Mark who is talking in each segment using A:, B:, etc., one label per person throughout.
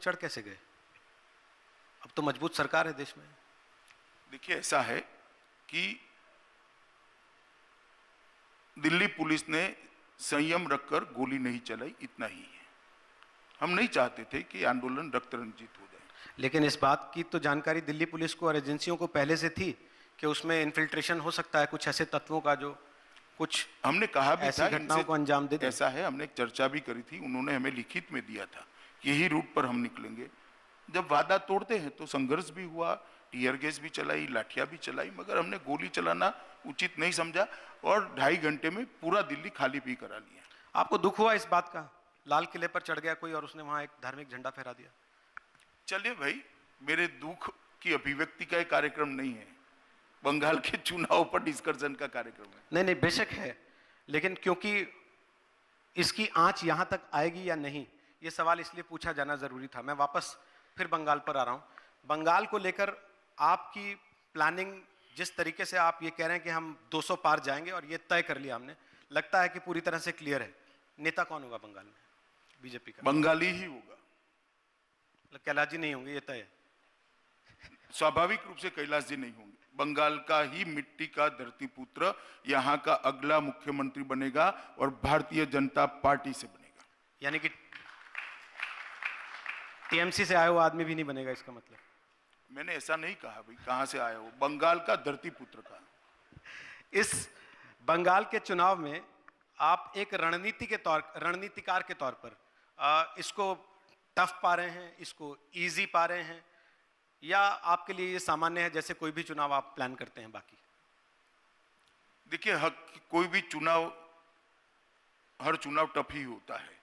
A: चढ़ कैसे गए? अब तो मजबूत सरकार है देश में।
B: देखिए, ऐसा है कि दिल्ली पुलिस ने संयम रखकर गोली नहीं चलाई, इतना ही है। हम नहीं चाहते थे कि आंदोलन रक्त रंजित हो जाए।
A: लेकिन इस बात की तो जानकारी दिल्ली पुलिस को और एजेंसियों को पहले से थी कि उसमें इन्फिल्ट्रेशन हो सकता है कुछ ऐसे तत्वों का जो कुछ
B: हमने कहा भी
A: ऐसी
B: था
A: घटनाओं को अंजाम दे दें।
B: ऐसा है, हमने एक चर्चा भी करी थी, उन्होंने हमें लिखित में दिया था कि यही रूट पर हम निकलेंगे। जब वादा तोड़ते हैं तो संघर्ष भी हुआ, टीयर गैस भी चलाई, लाठियां भी चलाई, मगर हमने गोली चलाना उचित नहीं समझा और 2.5 घंटे में पूरा दिल्ली खाली भी करा लिया।
A: आपको दुख हुआ इस बात का? लाल किले पर चढ़ गया कोई और उसने वहां एक धार्मिक झंडा फहरा दिया।
B: चलिए भाई, मेरे दुख की अभिव्यक्ति का एक कार्यक्रम नहीं है, बंगाल के चुनाव पर डिस्कशन का कार्यक्रम है।
A: नहीं नहीं, बेशक है, लेकिन क्योंकि इसकी आंच यहां तक आएगी या नहीं, ये सवाल इसलिए पूछा जाना जरूरी था। मैं वापस फिर बंगाल पर आ रहा हूं। बंगाल को लेकर आपकी प्लानिंग, जिस तरीके से आप ये कह रहे हैं कि हम 200 पार जाएंगे और ये तय कर लिया हमने, लगता है कि पूरी तरह से क्लियर है। नेता कौन होगा बंगाल में बीजेपी का?
B: बंगाली ही होगा।
A: कैलाश जी नहीं होंगे, ये तय है।
B: स्वाभाविक रूप से कैलाश जी नहीं होंगे। बंगाल का ही मिट्टी का धरती पुत्र यहाँ का अगला मुख्यमंत्री बनेगा और भारतीय जनता पार्टी से बनेगा।
A: यानी कि टीएमसी से आया हुआ आदमी भी नहीं बनेगा, इसका मतलब?
B: मैंने ऐसा नहीं कहा भाई, कहां से आया वो, बंगाल का धरती पुत्र का।
A: इस बंगाल के चुनाव में आप एक रणनीतिकार के तौर पर इसको टफ पा रहे हैं, इसको इजी पा रहे हैं, या आपके लिए ये सामान्य है जैसे कोई भी चुनाव आप प्लान करते हैं बाकी?
B: देखिए, कोई भी चुनाव, हर चुनाव टफ ही होता है,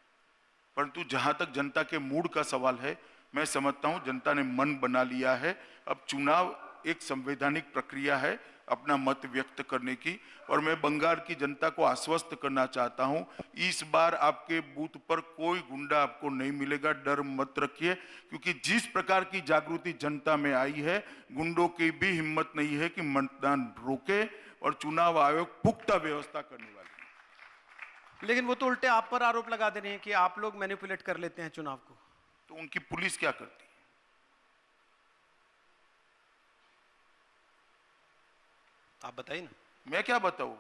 B: परंतु जहां तक जनता के मूड का सवाल है, मैं समझता हूं जनता ने मन बना लिया है। अब चुनाव एक संवैधानिक प्रक्रिया है अपना मत व्यक्त करने की, और मैं बंगाल की जनता को आश्वस्त करना चाहता हूं, इस बार आपके बूथ पर कोई गुंडा आपको नहीं मिलेगा, डर मत रखिए, क्योंकि जिस प्रकार की जागृति जनता में आई है, गुंडों की भी हिम्मत नहीं है कि मतदान रोके, और चुनाव आयोग पुख्ता व्यवस्था करने वाले हैं।
A: लेकिन वो तो उल्टे आप पर आरोप लगा दे रहे हैं कि आप लोग मैनिपुलेट कर लेते हैं चुनाव को।
B: तो उनकी पुलिस क्या करती है?
A: आप बताइए ना।
B: मैं क्या बताऊं?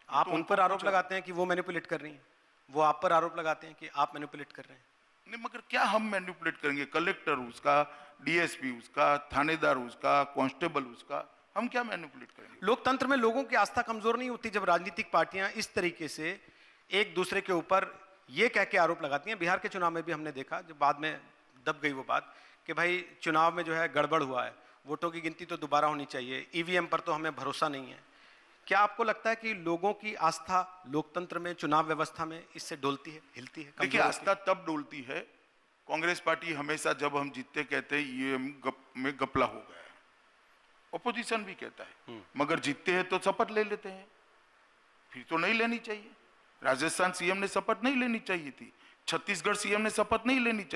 A: आप उन पर आरोप लगाते हैं कि वो मैनिपुलेट कर रही हैं, वो आप पर आरोप लगाते हैं कि आप मैनिपुलेट कर रहे हैं।
B: नहीं, मगर क्या हम मैनिपुलेट करेंगे? कलेक्टर उसका, डीएसपी उसका, थानेदार उसका, कांस्टेबल उसका, हम क्या मैनिपुलेट करेंगे?
A: लोकतंत्र में लोगों की आस्था कमजोर नहीं होती जब राजनीतिक पार्टियां इस तरीके से एक दूसरे के ऊपर ये कह के आरोप लगाती हैं। बिहार के चुनाव में भी हमने देखा, जब बाद में दब गई वो बात, कि भाई चुनाव में जो है गड़बड़ हुआ है, वोटों की गिनती तो दोबारा होनी चाहिए, ईवीएम पर तो हमें भरोसा नहीं है। क्या आपको लगता है कि लोगों की आस्था लोकतंत्र में, चुनाव व्यवस्था में इससे डोलती है, हिलती है?
B: देखिए, आस्था तब डोलती है, कांग्रेस पार्टी हमेशा जब हम जीतते कहते हैं ये में गपला हो गया, ऑपोजिशन भी कहता है, मगर जीतते हैं तो शपथ ले लेते हैं, फिर तो नहीं लेनी चाहिए। राजस्थान सीएम ने शपथ नहीं लेनी चाहिए थी, छत्तीसगढ़ सीएम ने शपथ नहीं लेनी चाहिए।